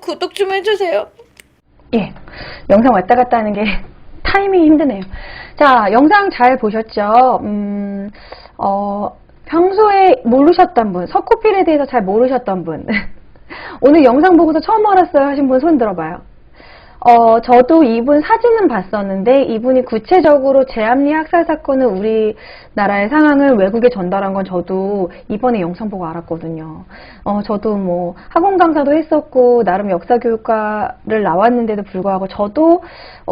구독 좀 해주세요. 예, 영상 왔다 갔다 하는 게 타이밍이 힘드네요. 자, 영상 잘 보셨죠? 평소에 모르셨던 분, 석고필에 대해서 잘 모르셨던 분 오늘 영상 보고서 처음 알았어요 하신 분 손 들어봐요. 저도 이분 사진은 봤었는데 이분이 구체적으로 제암리 학살 사건을 우리나라의 상황을 외국에 전달한 건 저도 이번에 영상 보고 알았거든요. 저도 뭐 학원 강사도 했었고 나름 역사교육과를 나왔는데도 불구하고 저도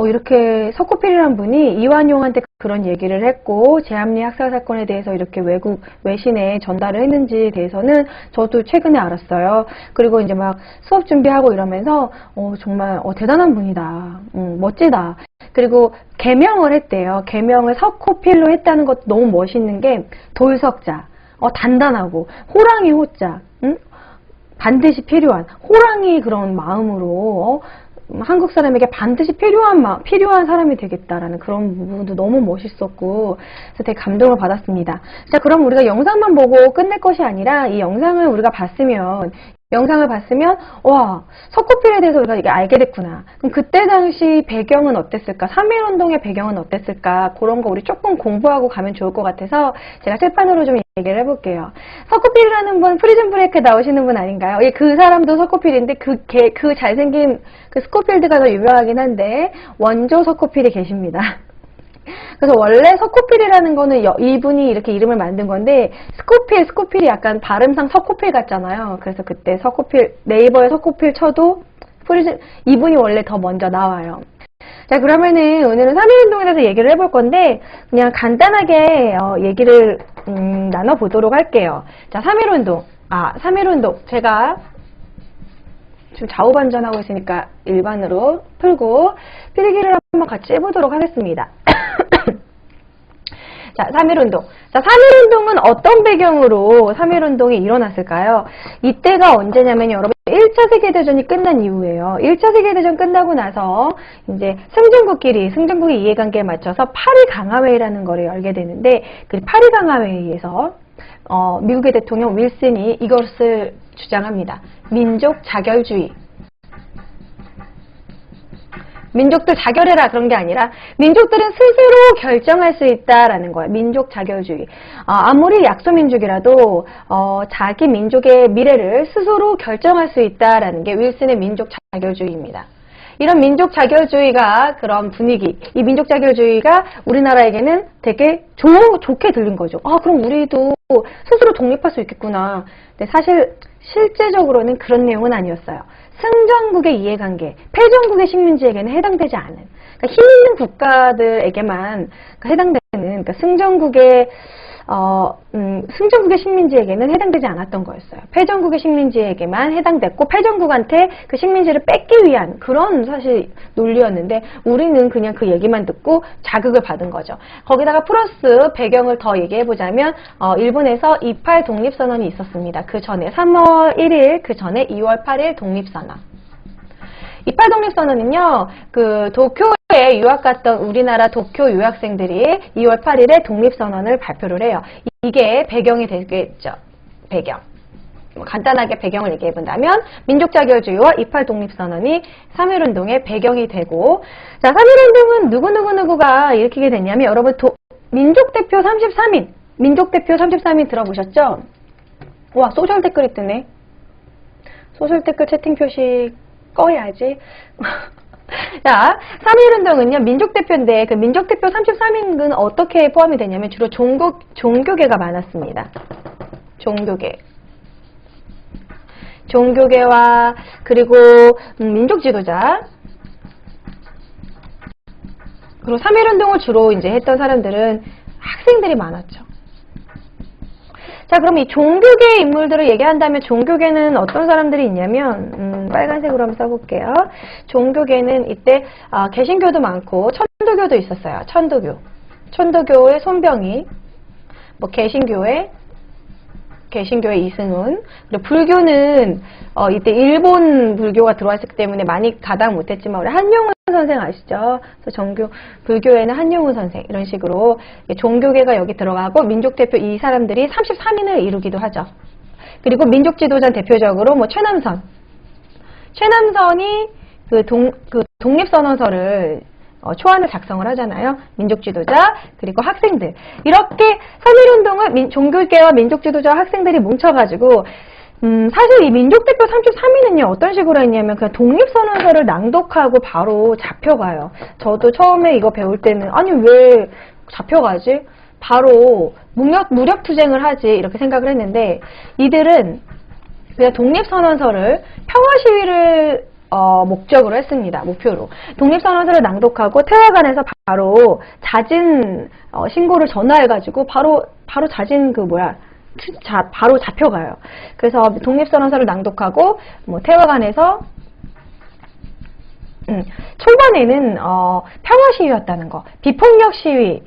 이렇게 석고필이라는 분이 이완용한테 그런 얘기를 했고 제암리 학살 사건에 대해서 이렇게 외국 외신에 전달을 했는지에 대해서는 저도 최근에 알았어요. 그리고 이제 막 수업 준비하고 이러면서 정말 대단한 분이다. 멋지다. 그리고 개명을 했대요. 개명을 석고필로 했다는 것도 너무 멋있는 게 돌석자, 단단하고 호랑이 호자, 반드시 필요한 호랑이 그런 마음으로 한국 사람에게 반드시 필요한 사람이 되겠다라는 그런 부분도 너무 멋있었고 그래서 되게 감동을 받았습니다. 자, 그럼 우리가 영상만 보고 끝낼 것이 아니라 이 영상을 우리가 봤으면 와, 석고필에 대해서 우리가 이게 알게 됐구나. 그럼 그때 당시 배경은 어땠을까? 3.1운동의 배경은 어땠을까? 그런 거 우리 조금 공부하고 가면 좋을 것 같아서 제가 칠판으로 좀 얘기를 해볼게요. 석고필이라는 분 프리즌 브레이크에 나오시는 분 아닌가요? 예, 그 사람도 석고필인데 그 잘생긴 그 스코필드가 더 유명하긴 한데 원조 석고필이 계십니다. 그래서 원래 석고필이라는 거는 이분이 이렇게 이름을 만든 건데 스코필이 약간 발음상 석고필 같잖아요. 그래서 그때 석고필 네이버에 석고필 쳐도 이분이 원래 더 먼저 나와요. 자, 그러면은 오늘은 3.1운동에 대해서 얘기를 해볼 건데 그냥 간단하게 얘기를 나눠보도록 할게요. 자, 3.1운동 제가 지금 좌우반전하고 있으니까 일반으로 풀고 필기를 한번 같이 해보도록 하겠습니다. 자, 3.1운동. 자, 3.1운동은 어떤 배경으로 3.1운동이 일어났을까요? 이때가 언제냐면 여러분 1차 세계대전이 끝난 이후에요. 1차 세계대전 끝나고 나서 이제 승전국의 이해관계에 맞춰서 파리 강화회의라는 거를 열게 되는데 그 파리 강화회의에서 미국의 대통령 윌슨이 이것을 주장합니다. 민족 자결주의. 민족들 자결해라 그런 게 아니라 민족들은 스스로 결정할 수 있다라는 거예요. 민족 자결주의. 아무리 약소민족이라도 자기 민족의 미래를 스스로 결정할 수 있다라는 게 윌슨의 민족 자결주의입니다. 이런 민족 자결주의가 그런 분위기, 이 민족 자결주의가 우리나라에게는 되게 좋게 들린 거죠. 그럼 우리도 스스로 독립할 수 있겠구나. 근데 사실 실제적으로는 그런 내용은 아니었어요. 승전국의 이해관계, 패전국의 식민지에게는 해당되지 않은, 그러니까 힘 있는 국가들에게만 해당되는, 그러니까 승전국의 식민지에게는 해당되지 않았던 거였어요. 패전국의 식민지에게만 해당됐고 패전국한테 그 식민지를 뺏기 위한 그런 사실 논리였는데 우리는 그냥 그 얘기만 듣고 자극을 받은 거죠. 거기다가 플러스 배경을 더 얘기해보자면 일본에서 2.8 독립선언이 있었습니다. 그 전에 3월 1일, 그 전에 2월 8일 독립선언. 2.8 독립선언은요, 그 도쿄에 유학 갔던 우리나라 도쿄 유학생들이 2월 8일에 독립선언을 발표를 해요. 이게 배경이 되겠죠. 배경. 간단하게 배경을 얘기해본다면 민족자결주의와 2.8 독립선언이 3.1운동의 배경이 되고 자, 3.1운동은 누구누구누구가 일으키게 됐냐면 여러분 민족대표 33인 민족대표 33인 들어보셨죠? 와, 소셜 댓글이 뜨네. 소셜 댓글 채팅 표시 꺼야지. 자, 3.1운동은요, 민족대표인데, 그 민족대표 33인은 어떻게 포함이 되냐면, 주로 종교계가 많았습니다. 종교계와, 그리고, 민족지도자. 그리고 3.1운동을 주로 이제 했던 사람들은 학생들이 많았죠. 자, 그럼 이 종교계 인물들을 얘기한다면 종교계는 어떤 사람들이 있냐면 빨간색으로 한번 써볼게요. 종교계는 이때 개신교도 많고 천도교도 있었어요. 천도교의 손병희, 뭐 개신교의 이승훈, 그리고 불교는 이때 일본 불교가 들어왔기 때문에 많이 가당 못했지만 우리 한용운 선생 아시죠? 그래서 불교에는 한용운 선생 이런 식으로 종교계가 여기 들어가고 민족대표 이 사람들이 33인을 이루기도 하죠. 그리고 민족지도자 대표적으로 뭐 최남선 최남선이 그 독립선언서를 초안을 작성을 하잖아요. 민족지도자 그리고 학생들 이렇게 3.1운동을 종교계와 민족지도자 학생들이 뭉쳐가지고 사실 이 민족대표 33위는요 어떤 식으로 했냐면 그냥 독립선언서를 낭독하고 바로 잡혀가요. 저도 처음에 이거 배울 때는 아니 왜 잡혀가지? 바로 무력투쟁을 하지 이렇게 생각을 했는데 이들은 그냥 독립선언서를 평화시위를 목적으로 했습니다. 목표로. 독립선언서를 낭독하고 태화관에서 바로 자진 신고를 전화해가지고 바로 자진 바로 잡혀가요. 그래서 독립선언서를 낭독하고 태화관에서 초반에는 평화시위였다는 거. 비폭력 시위,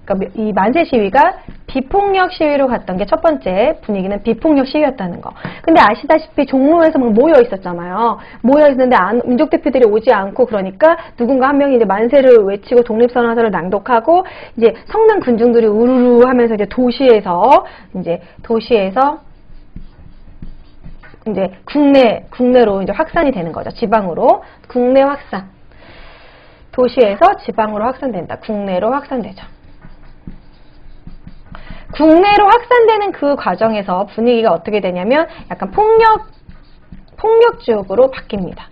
그러니까 이 만세 시위가 비폭력 시위로 갔던 게 첫 번째 분위기는 비폭력 시위였다는 거. 근데 아시다시피 종로에서 막 모여 있었잖아요. 모여 있는데 민족 대표들이 오지 않고 그러니까 누군가 한 명이 이제 만세를 외치고 독립선언서를 낭독하고 이제 성난 군중들이 우르르 하면서 이제 도시에서 이제 국내로 이제 확산이 되는 거죠. 지방으로 국내 확산. 도시에서 지방으로 확산된다. 국내로 확산되죠. 국내로 확산되는 그 과정에서 분위기가 어떻게 되냐면 약간 폭력적으로 바뀝니다.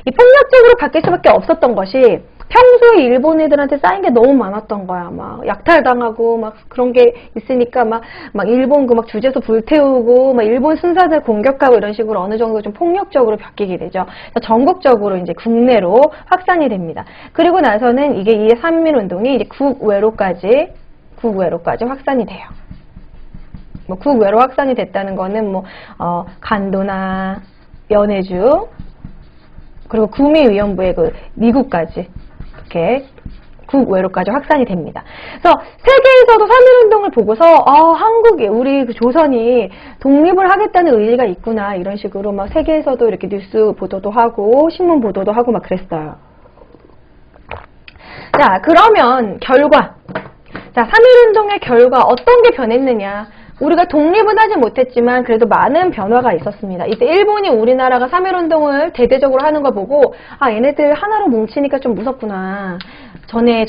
이 폭력적으로 바뀔 수밖에 없었던 것이 평소에 일본 애들한테 쌓인 게 너무 많았던 거야. 막 약탈당하고 막 그런 게 있으니까 막 일본 막 주재소 불태우고 막 일본 순사들 공격하고 이런 식으로 어느 정도 좀 폭력적으로 바뀌게 되죠. 전국적으로 이제 국내로 확산이 됩니다. 그리고 나서는 이게 이 3.1운동이 이제 국외로까지 확산이 돼요. 국외로 확산이 됐다는 거는 간도나 연해주 그리고 구미위원부의 미국까지 이렇게 국외로까지 확산이 됩니다. 그래서 세계에서도 3.1운동을 보고서 한국이 우리 조선이 독립을 하겠다는 의지가 있구나 이런 식으로 막 세계에서도 이렇게 뉴스 보도도 하고 신문 보도도 하고 막 그랬어요. 자, 그러면 결과. 자, 3.1운동의 결과 어떤 게 변했느냐. 우리가 독립은 하지 못했지만 그래도 많은 변화가 있었습니다. 이때 일본이 우리나라가 3.1운동을 대대적으로 하는 거 보고 얘네들 하나로 뭉치니까 좀 무섭구나.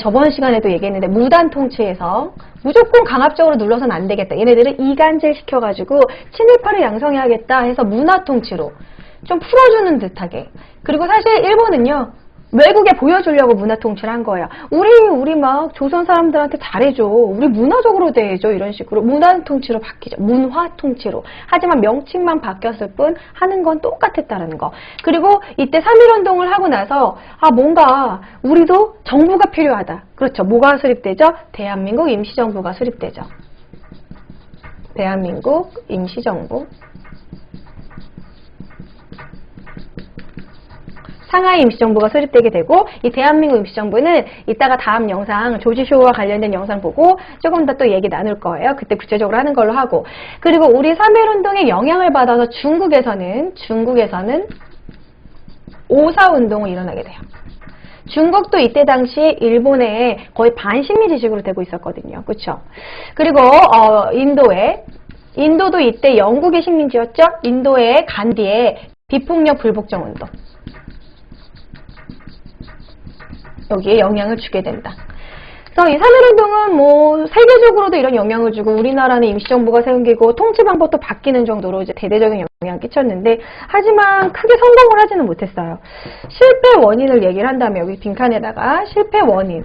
저번 시간에도 얘기했는데 무단 통치에서 무조건 강압적으로 눌러서는 안 되겠다. 얘네들을 이간질 시켜가지고 친일파를 양성해야겠다 해서 문화 통치로 좀 풀어주는 듯하게. 그리고 사실 일본은요. 외국에 보여주려고 문화 통치를 한 거예요. 우리 막 조선 사람들한테 잘해줘. 우리 문화적으로 대해줘. 이런 식으로 문화 통치로 바뀌죠. 문화 통치로. 하지만 명칭만 바뀌었을 뿐 하는 건 똑같았다는 거. 그리고 이때 3.1운동을 하고 나서 뭔가 우리도 정부가 필요하다. 그렇죠. 뭐가 수립되죠? 대한민국 임시정부가 수립되죠. 대한민국 임시정부. 상하이 임시정부가 수립되게 되고 이 대한민국 임시정부는 이따가 다음 영상 조지쇼와 관련된 영상 보고 조금 더 또 얘기 나눌 거예요. 그때 구체적으로 하는 걸로 하고 그리고 우리 3.1운동의 영향을 받아서 중국에서는 5.4운동이 일어나게 돼요. 중국도 이때 당시 일본의 거의 반식민 지식으로 되고 있었거든요. 그렇죠? 그리고 인도도 이때 영국의 식민지였죠? 인도의 간디의 비폭력 불복종 운동. 여기에 영향을 주게 된다. 그래서 이 3.1운동은 세계적으로도 이런 영향을 주고 우리나라는 임시정부가 생기고 통치 방법도 바뀌는 정도로 이제 대대적인 영향을 끼쳤는데 하지만 크게 성공을 하지는 못했어요. 실패 원인을 얘기를 한다면 여기 빈칸에다가 실패 원인.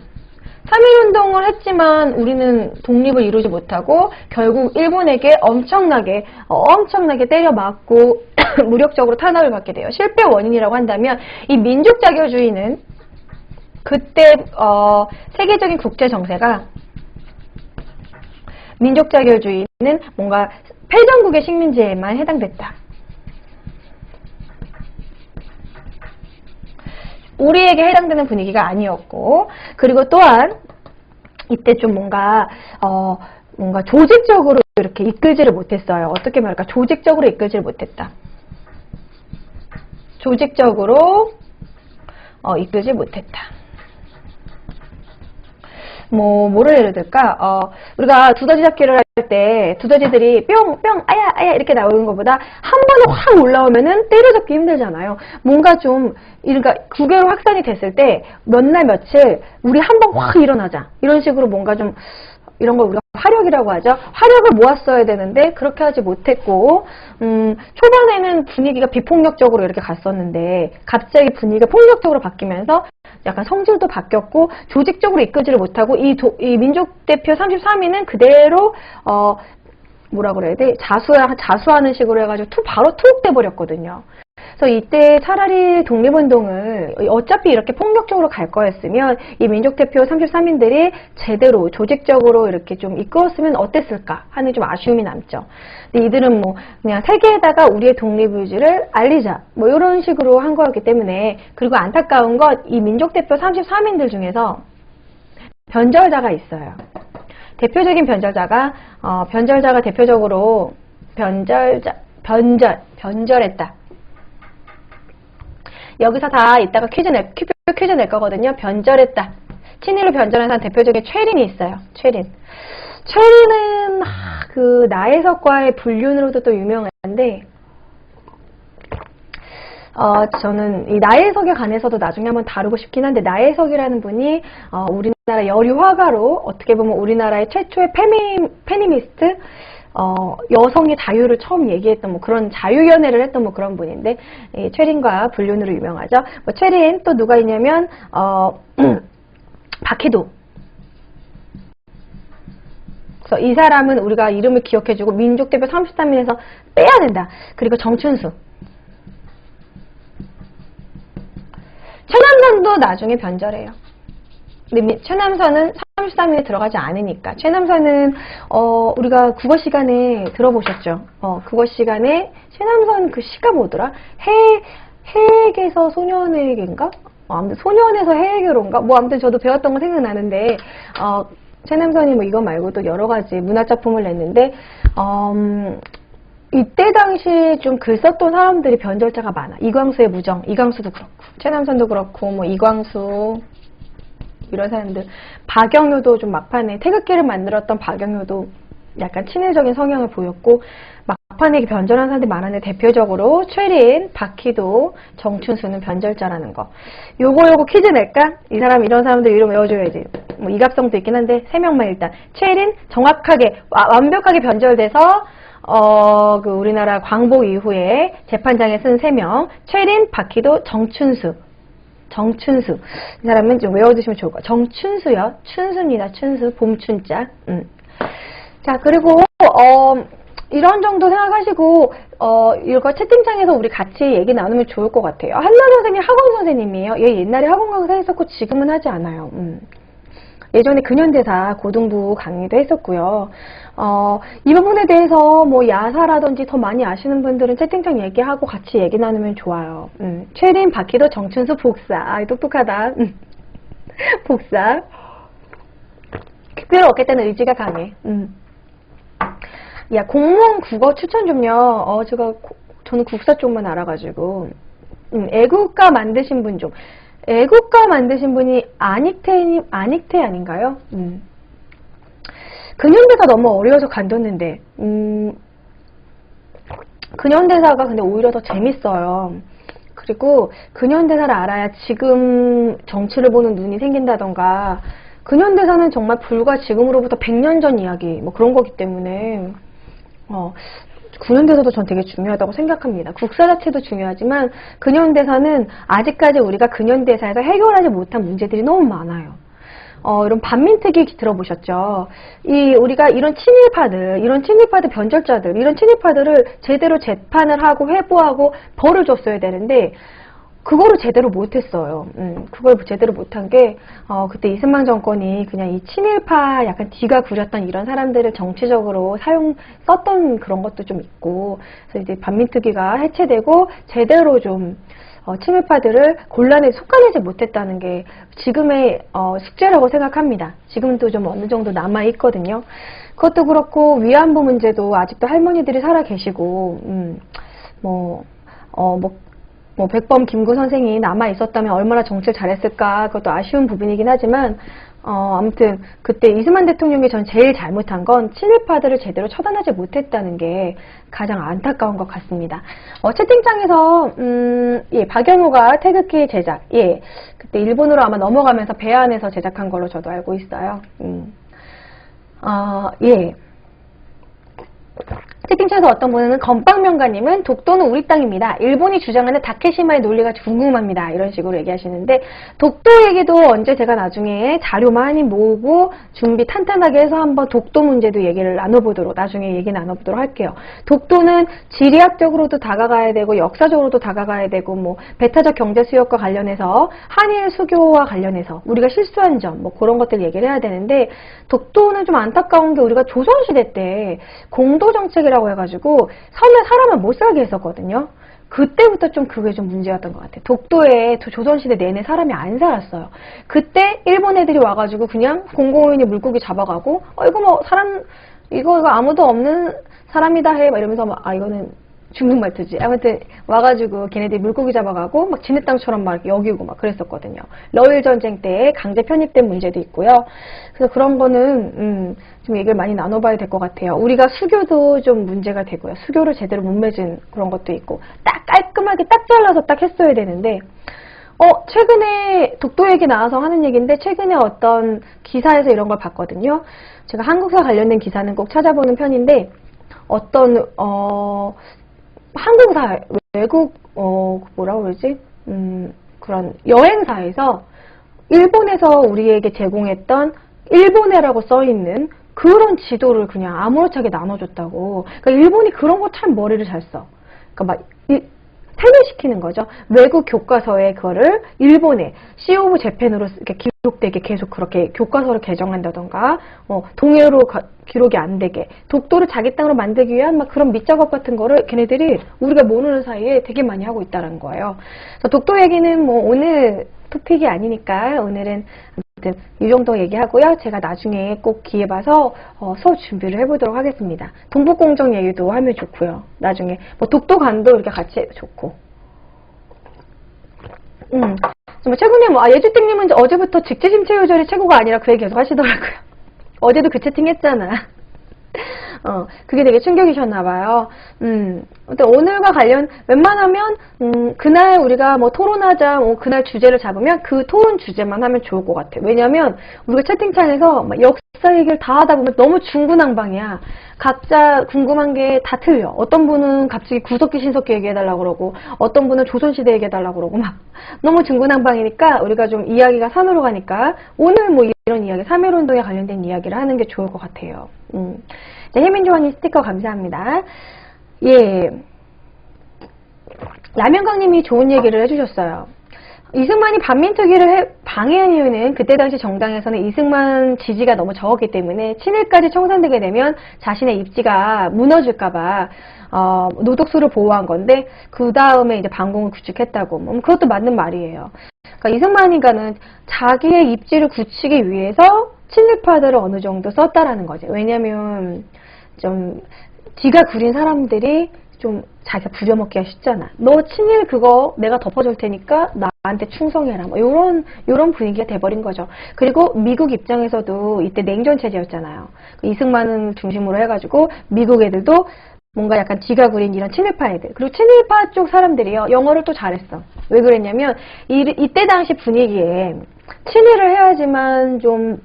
3.1운동을 했지만 우리는 독립을 이루지 못하고 결국 일본에게 엄청나게 때려 맞고 무력적으로 탄압을 받게 돼요. 실패 원인이라고 한다면 이 민족 자결주의는 그때 세계적인 국제 정세가 민족 자결주의는 뭔가 패전국의 식민지에만 해당됐다. 우리에게 해당되는 분위기가 아니었고 그리고 또한 이때 좀 뭔가 조직적으로 이렇게 이끌지를 못했어요. 어떻게 말할까? 조직적으로 이끌지를 못했다. 조직적으로 이끌지 못했다. 뭐를 예를 들까? 우리가 두더지 잡기를 할 때 두더지들이 뿅, 뿅, 아야, 아야 이렇게 나오는 것보다 한 번에 확 올라오면은 때려잡기 힘들잖아요. 뭔가 좀, 그러니까 국외로 확산이 됐을 때 몇 날 며칠 우리 한 번 확 일어나자. 이런 식으로 뭔가 좀 이런 걸 우리가 화력이라고 하죠. 화력을 모았어야 되는데 그렇게 하지 못했고 초반에는 분위기가 비폭력적으로 이렇게 갔었는데 갑자기 분위기가 폭력적으로 바뀌면서 약간 성질도 바뀌었고 조직적으로 이끌지를 못하고 이 민족대표 33위는 그대로 뭐라 그래야 돼? 자수하는 식으로 해가지고 바로 투옥돼 버렸거든요. 그래서 이때 차라리 독립운동을 어차피 이렇게 폭력적으로 갈 거였으면 이 민족대표 33인들이 제대로 조직적으로 이렇게 좀 이끌었으면 어땠을까 하는 좀 아쉬움이 남죠. 근데 이들은 뭐 그냥 세계에다가 우리의 독립의지를 알리자 뭐 이런 식으로 한 거였기 때문에 그리고 안타까운 것 이 민족대표 33인들 중에서 변절자가 있어요. 대표적인 변절자가 대표적으로 변절했다. 여기서 다 이따가 퀴즈 낼 거거든요. 변절했다. 친일로 변절한 사람 대표적인 최린이 있어요. 최린은 그 나혜석과의 불륜으로도 또 유명한데 저는 이 나혜석에 관해서도 나중에 한번 다루고 싶긴 한데 나혜석이라는 분이 우리나라 여류 화가로 어떻게 보면 우리나라의 최초의 페미니스트 여성의 자유를 처음 얘기했던 뭐 그런 자유연애를 했던 뭐 그런 분인데 이 최린과 불륜으로 유명하죠. 뭐 최린 또 누가 있냐면 박해도. 그래서 이 사람은 우리가 이름을 기억해주고 민족대표 33인에서 빼야 된다. 그리고 정춘수. 최남선도 나중에 변절해요. 근데 최남선은 33인에 들어가지 않으니까. 최남선은 우리가 국어 시간에 들어보셨죠? 국어 시간에 최남선 그 시가 뭐더라? 해에게서 소년에게인가? 아무튼 소년에서 해에게로인가? 뭐 아무튼 저도 배웠던 거 생각나는데 최남선이 뭐 이거 말고도 여러 가지 문화작품을 냈는데 이때 당시 좀 글 썼던 사람들이 변절자가 많아. 이광수의 무정, 이광수도 그렇고 최남선도 그렇고 뭐 이광수 이런 사람들. 박영효도 좀 막판에 태극기를 만들었던 박영효도 약간 친일적인 성향을 보였고 막판에 변절한 사람들이 많았는데 대표적으로 최린, 박희도, 정춘수는 변절자라는 거. 요거 퀴즈 낼까? 이런 사람들 이름 외워줘야지. 뭐 이갑성도 있긴 한데 3명만 일단. 최린 정확하게 완벽하게 변절돼서 그 우리나라 광복 이후에 재판장에 쓴 3명. 최린, 박희도, 정춘수. 이 사람은 좀 외워두시면 좋을 거예요. 정춘수요. 춘수입니다. 춘수. 봄춘자. 자, 그리고 이런 정도 생각하시고 이거 채팅창에서 우리 같이 얘기 나누면 좋을 것 같아요. 한나 선생님 학원 선생님이에요. 얘 옛날에 학원 강사 했었고 지금은 하지 않아요. 예전에 근현대사 고등부 강의도 했었고요. 이 부분에 대해서 뭐 야사라든지 더 많이 아시는 분들은 채팅창 얘기하고 같이 얘기 나누면 좋아요. 최린, 박희도, 정춘수, 복사. 똑똑하다. 복사. 특별히 얻게 되는 의지가 강해. 야, 공무원 국어 추천 좀요. 저는 국사 쪽만 알아가지고. 애국가 만드신 분 좀. 애국가 만드신 분이 안익태 아닌가요? 근현대사 너무 어려워서 간뒀는데, 근현대사가 근데 오히려 더 재밌어요. 그리고 근현대사를 알아야 지금 정치를 보는 눈이 생긴다던가, 근현대사는 정말 불과 지금으로부터 100년 전 이야기, 뭐 그런 거기 때문에, 근현대사도 전 되게 중요하다고 생각합니다. 국사 자체도 중요하지만 근현대사는 아직까지 우리가 근현대사에서 해결하지 못한 문제들이 너무 많아요. 이런 반민특위 들어보셨죠? 우리가 이런 친일파들, 변절자들, 이런 친일파들을 제대로 재판을 하고 회부하고 벌을 줬어야 되는데 그거를 제대로 못했어요. 그걸 제대로 못한 게 그때 이승만 정권이 그냥 이 친일파 약간 뒤가 구렸던 이런 사람들을 정치적으로 썼던 그런 것도 좀 있고, 그래서 이제 반민특위가 해체되고 제대로 좀 친일파들을 곤란에 속아내지 못했다는 게 지금의 숙제라고 생각합니다. 지금도 좀 어느 정도 남아 있거든요. 그것도 그렇고 위안부 문제도 아직도 할머니들이 살아 계시고, 백범 김구 선생이 남아 있었다면 얼마나 정치를 잘했을까, 그것도 아쉬운 부분이긴 하지만 아무튼 그때 이승만 대통령이 전 제일 잘못한 건 친일파들을 제대로 처단하지 못했다는 게 가장 안타까운 것 같습니다. 채팅창에서 예, 박영호가 태극기 제작, 예, 그때 일본으로 아마 넘어가면서 배 안에서 제작한 걸로 저도 알고 있어요. 예. 채팅창에서 어떤 분은 건빵명가님은 독도는 우리 땅입니다. 일본이 주장하는 다케시마의 논리가 궁금합니다. 이런 식으로 얘기하시는데 독도 얘기도 언제 제가 나중에 자료 많이 모으고 준비 탄탄하게 해서 한번 독도 문제도 얘기를 나눠보도록 나중에 얘기 나눠보도록 할게요. 독도는 지리학적으로도 다가가야 되고 역사적으로도 다가가야 되고 뭐 배타적 경제 수역과 관련해서 한일 수교와 관련해서 우리가 실수한 점 뭐 그런 것들 얘기를 해야 되는데 독도는 좀 안타까운 게 우리가 조선시대 때 공도정책이라고 해가지고 섬에 사람을 못 살게 했었거든요. 그때부터 좀 그게 좀 문제였던 것 같아요. 독도에 조선시대 내내 사람이 안 살았어요. 그때 일본 애들이 와가지고 그냥 공공연히 물고기 잡아가고 이거 뭐 사람 이거 아무도 없는 사람이다 해 막 이러면서 막 이거는 중국 말투지. 아무튼 와가지고 걔네들이 물고기 잡아가고 막 지네 땅처럼 막 여기고 막 그랬었거든요. 러일 전쟁 때 강제 편입된 문제도 있고요. 그래서 그런 거는 좀 얘기를 많이 나눠봐야 될 것 같아요. 우리가 수교도 좀 문제가 되고요. 수교를 제대로 못 맺은 그런 것도 있고 딱 깔끔하게 딱 잘라서 딱 했어야 되는데 최근에 독도 얘기 나와서 하는 얘기인데 최근에 어떤 기사에서 이런 걸 봤거든요. 제가 한국사 관련된 기사는 꼭 찾아보는 편인데 어떤 항공사, 외국, 뭐라고 그러지? 그런 여행사에서 일본에서 우리에게 제공했던 일본해라고 써있는 그런 지도를 그냥 아무렇지하게 나눠줬다고. 그러니까 일본이 그런 거 참 머리를 잘 써. 그러니까 막, 세뇌시키는 거죠. 외국 교과서에 그거를 일본에 시 오브 재팬으로 이렇게 기록되게 계속 그렇게 교과서를 개정한다던가, 동해로 기록이 안 되게, 독도를 자기 땅으로 만들기 위한 막 그런 밑작업 같은 거를 걔네들이 우리가 모르는 사이에 되게 많이 하고 있다는 거예요. 그래서 독도 얘기는 뭐 오늘 토픽이 아니니까 오늘은 아무튼 이 정도 얘기하고요. 제가 나중에 꼭 기회 봐서 수업 준비를 해보도록 하겠습니다. 동북공정 얘기도 하면 좋고요. 나중에 뭐 독도 간도 이렇게 같이 해도 좋고. 최근에 뭐 예주땡님은 어제부터 직제심체 요절이 최고가 아니라 그 얘기 계속 하시더라고요. 어제도 그 채팅 했잖아. 그게 되게 충격이셨나봐요. 오늘과 관련, 웬만하면, 그날 우리가 뭐 토론하자, 그날 주제를 잡으면 그 토론 주제만 하면 좋을 것 같아요. 왜냐면, 우리가 채팅창에서 막 역사 얘기를 다 하다 보면 너무 중구난방이야. 각자 궁금한 게 다 틀려. 어떤 분은 갑자기 구석기 신석기 얘기해달라고 그러고, 어떤 분은 조선시대 얘기해달라고 그러고, 막. 너무 중구난방이니까, 우리가 좀 이야기가 산으로 가니까, 오늘 뭐 이런 이야기, 3.1운동에 관련된 이야기를 하는 게 좋을 것 같아요. 혜민조아님 스티커 감사합니다. 예. 라면강님이 좋은 얘기를 해주셨어요. 이승만이 반민특위를 방해한 이유는 그때 당시 정당에서는 이승만 지지가 너무 적었기 때문에 친일까지 청산되게 되면 자신의 입지가 무너질까봐 노덕수를 보호한 건데 그 다음에 이제 반공을 구축했다고. 그것도 맞는 말이에요. 그러니까 이승만이가는 자기의 입지를 굳히기 위해서 친일파들을 어느 정도 썼다라는 거죠. 왜냐면 좀 지가 구린 사람들이 좀 자기가 부려먹기가 쉽잖아. 너 친일 그거 내가 덮어줄 테니까 나한테 충성해라. 뭐 요런 분위기가 돼버린 거죠. 그리고 미국 입장에서도 이때 냉전 체제였잖아요. 이승만을 중심으로 해가지고 미국 애들도 뭔가 약간 지가 구린 이런 친일파 애들. 그리고 친일파 쪽 사람들이요. 영어를 또 잘했어. 왜 그랬냐면 이때 당시 분위기에 친일을 해야지만 좀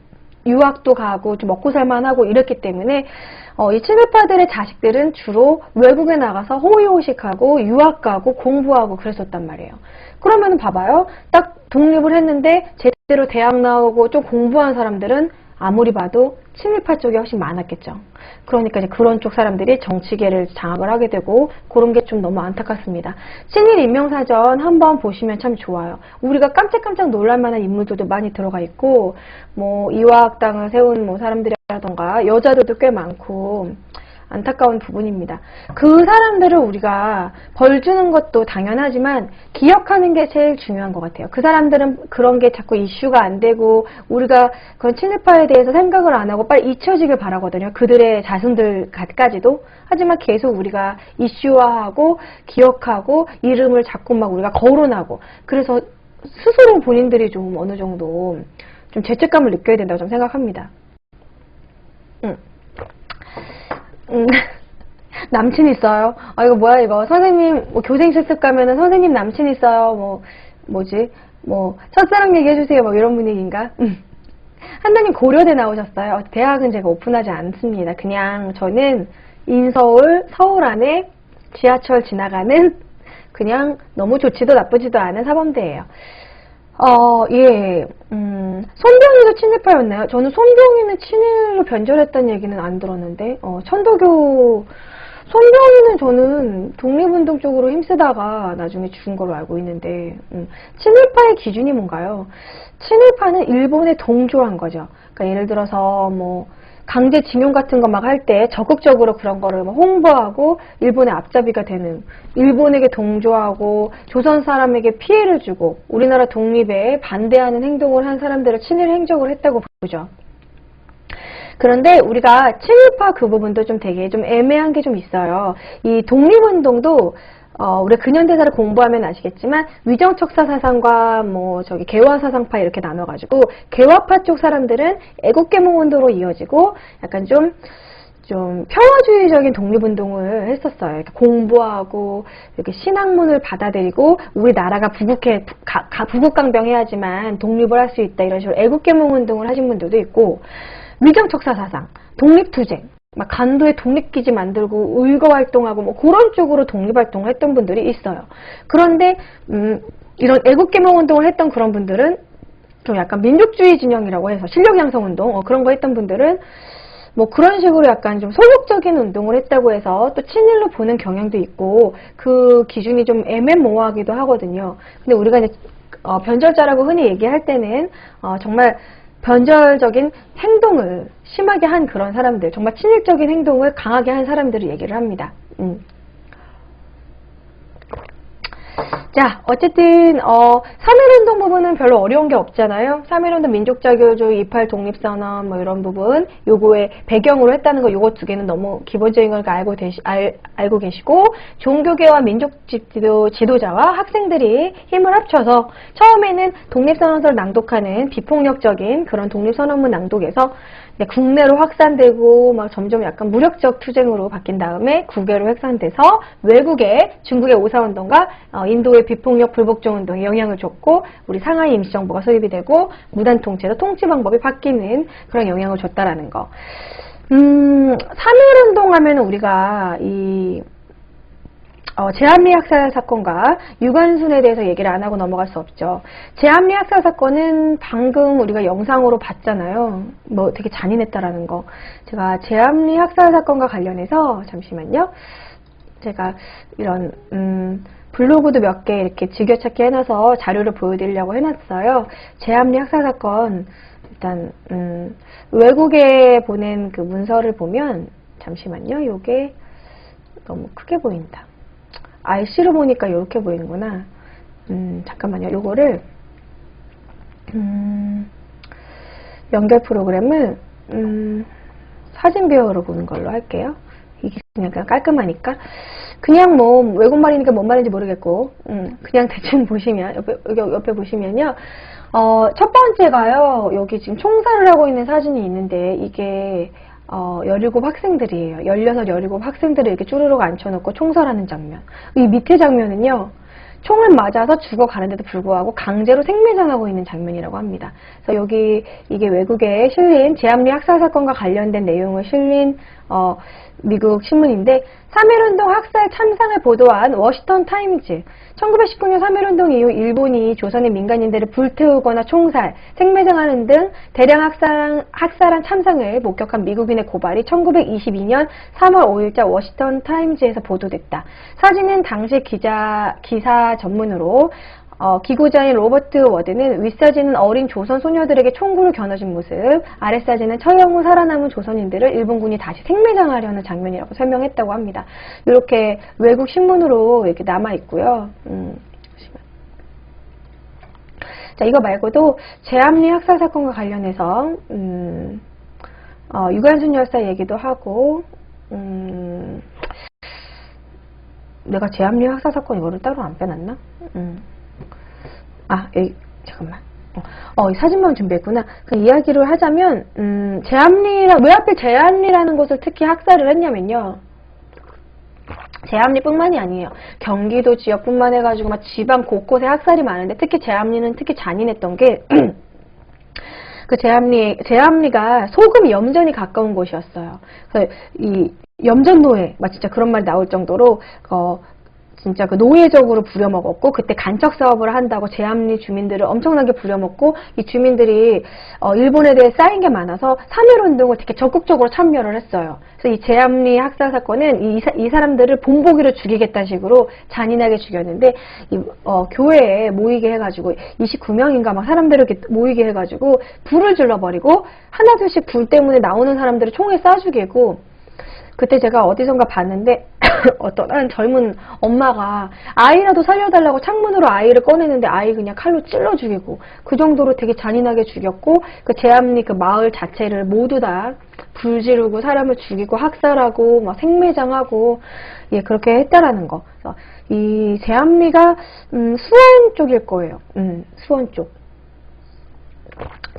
유학도 가고 좀 먹고 살만하고 이랬기 때문에 이 친일파들의 자식들은 주로 외국에 나가서 호의호식하고 유학 가고 공부하고 그랬었단 말이에요. 그러면 봐봐요. 딱 독립을 했는데 제대로 대학 나오고 좀 공부한 사람들은 아무리 봐도 친일파 쪽이 훨씬 많았겠죠. 그러니까 이제 그런 쪽 사람들이 정치계를 장악을 하게 되고 그런 게 좀 너무 안타깝습니다. 친일 인명사전 한번 보시면 참 좋아요. 우리가 깜짝깜짝 놀랄만한 인물들도 많이 들어가 있고 뭐 이화학당을 세운 뭐 사람들이라던가 여자들도 꽤 많고 안타까운 부분입니다. 그 사람들을 우리가 벌 주는 것도 당연하지만 기억하는 게 제일 중요한 것 같아요. 그 사람들은 그런 게 자꾸 이슈가 안 되고 우리가 그런 친일파에 대해서 생각을 안 하고 빨리 잊혀지길 바라거든요. 그들의 자손들까지도. 하지만 계속 우리가 이슈화하고 기억하고 이름을 자꾸 막 우리가 거론하고 그래서 스스로 본인들이 좀 어느 정도 좀 죄책감을 느껴야 된다고 좀 생각합니다. 남친 있어요? 아, 이거 뭐야, 이거. 선생님, 뭐, 교생 실습 가면은 선생님 남친 있어요? 첫사랑 얘기해주세요. 뭐, 이런 분위기인가? 한나님 고려대 나오셨어요? 대학은 제가 오픈하지 않습니다. 그냥 저는 인서울, 서울 안에 지하철 지나가는 그냥 너무 좋지도 나쁘지도 않은 사범대예요. 예. 손병희도 친일파였나요? 저는 손병희는 친일로 변절했다는 얘기는 안 들었는데, 손병희는 저는 독립운동 쪽으로 힘쓰다가 나중에 죽은 걸로 알고 있는데, 친일파의 기준이 뭔가요? 친일파는 일본에 동조한 거죠. 그러니까 예를 들어서 뭐, 강제징용 같은 거 막 할 때 적극적으로 그런 거를 막 홍보하고 일본의 앞잡이가 되는, 일본에게 동조하고 조선 사람에게 피해를 주고 우리나라 독립에 반대하는 행동을 한 사람들을 친일 행적을 했다고 보죠. 그런데 우리가 친일파 그 부분도 좀 되게 좀 애매한 게 좀 있어요. 이 독립운동도 우리가 근현대사를 공부하면 아시겠지만 위정척사 사상과 개화사상파 이렇게 나눠가지고 개화파 쪽 사람들은 애국개몽운동으로 이어지고 약간 좀 평화주의적인 독립운동을 했었어요. 이렇게 공부하고 이렇게 신학문을 받아들이고 우리나라가 부국강병해야지만 독립을 할 수 있다 이런 식으로 애국개몽운동을 하신 분들도 있고 위정척사 사상, 독립투쟁 막 간도에 독립기지 만들고 의거 활동하고 뭐 그런 쪽으로 독립활동을 했던 분들이 있어요. 그런데 이런 애국개몽 운동을 했던 그런 분들은 좀 약간 민족주의 진영이라고 해서 실력양성운동 그런 거 했던 분들은 뭐 그런 식으로 약간 좀 소극적인 운동을 했다고 해서 또 친일로 보는 경향도 있고 그 기준이 좀 애매모호하기도 하거든요. 근데 우리가 이제 변절자라고 흔히 얘기할 때는 정말 변절적인 행동을 심하게 한 그런 사람들, 정말 친일적인 행동을 강하게 한 사람들을 얘기를 합니다. 자, 어쨌든 3.1운동 부분은 별로 어려운 게 없잖아요. 3.1운동 민족자교주의, 28 독립선언 뭐 이런 부분 요거의 배경으로 했다는 거 요거 두 개는 너무 기본적인 걸 알고 계시고 종교계와 민족지도자와 학생들이 힘을 합쳐서 처음에는 독립선언서를 낭독하는 비폭력적인 그런 독립선언문 낭독에서 국내로 확산되고 막 점점 약간 무력적 투쟁으로 바뀐 다음에 국외로 확산돼서 외국에 중국의 오사운동과 인도의 비폭력 불복종운동에 영향을 줬고 우리 상하이 임시정부가 수립이 되고 무단통치에서 통치 방법이 바뀌는 그런 영향을 줬다라는 거. 3.1운동 하면 우리가 제한리 학살 사건과 유관순에 대해서 얘기를 안 하고 넘어갈 수 없죠. 제한리 학살 사건은 방금 우리가 영상으로 봤잖아요. 뭐 되게 잔인했다라는 거. 제가 제한리 학살 사건과 관련해서 잠시만요. 제가 이런 블로그도 몇 개 이렇게 즐겨찾기 해놔서 자료를 보여드리려고 해놨어요. 제한리 학살 사건 일단 외국에 보낸 그 문서를 보면 잠시만요. 요게 너무 크게 보인다. IC로 보니까 이렇게 보이는구나. 잠깐만요. 요거를 연결 프로그램을 사진 배우로 보는 걸로 할게요. 이게 그냥 깔끔하니까. 그냥 뭐 외국말이니까 뭔 말인지 모르겠고 그냥 대충 보시면 옆에 보시면요. 첫 번째가요. 여기 지금 총살을 하고 있는 사진이 있는데 이게 17 학생들이에요. 16, 17 학생들을 이렇게 쭈르륵 앉혀놓고 총살하는 장면. 이 밑에 장면은요. 총을 맞아서 죽어가는데도 불구하고 강제로 생매장하고 있는 장면이라고 합니다. 그래서 여기 이게 외국에 실린 제한리 학살 사건과 관련된 내용을 실린 미국 신문인데 3.1운동 학살 참상을 보도한 워싱턴 타임즈 1919년 3.1운동 이후 일본이 조선의 민간인들을 불태우거나 총살, 생매장하는 등 대량 학살한 참상을 목격한 미국인의 고발이 1922년 3월 5일자 워싱턴 타임즈에서 보도됐다. 사진은 당시 기사 전문으로 기고자인 로버트 워드는 윗사진은 어린 조선 소녀들에게 총구를 겨눠준 모습, 아랫사진은 처형 후 살아남은 조선인들을 일본군이 다시 생매장하려는 장면이라고 설명했다고 합니다. 이렇게 외국 신문으로 이렇게 남아있고요. 자, 이거 말고도 제한리 학살 사건과 관련해서 유관순 열사 얘기도 하고 내가 제한리 학살 사건 이거를 따로 안 빼놨나? 여기, 잠깐만. 이 사진만 준비했구나. 그 이야기를 하자면, 왜 하필 제암리라는 곳을 특히 학살을 했냐면요. 제암리뿐만이 아니에요. 경기도 지역뿐만 해가지고 막 지방 곳곳에 학살이 많은데 특히 제암리는 특히 잔인했던 게 그 제암리가 소금 염전이 가까운 곳이었어요. 그래서 이 염전노예, 진짜 그런 말 나올 정도로 진짜 그 노예적으로 부려먹었고, 그때 간척 사업을 한다고 제암리 주민들을 엄청나게 부려먹고, 이 주민들이 일본에 대해 쌓인 게 많아서 3.1운동을 되게 적극적으로 참여를 했어요. 그래서 이 제암리 학살 사건은 이 사람들을 본보기로 죽이겠다는 식으로 잔인하게 죽였는데, 교회에 모이게 해가지고 29명인가 막 사람들을 이렇게 모이게 해가지고 불을 질러버리고 하나둘씩 불 때문에 나오는 사람들을 총에 쏴 죽이고, 그때 제가 어디선가 봤는데 어떤 젊은 엄마가 아이라도 살려달라고 창문으로 아이를 꺼내는데 아이 그냥 칼로 찔러 죽이고, 그 정도로 되게 잔인하게 죽였고, 그 제암리 그 마을 자체를 모두 다 불 지르고 사람을 죽이고 학살하고 막 생매장하고, 예, 그렇게 했다라는 거. 그래서 이 제암리가 수원 쪽일 거예요. 수원 쪽.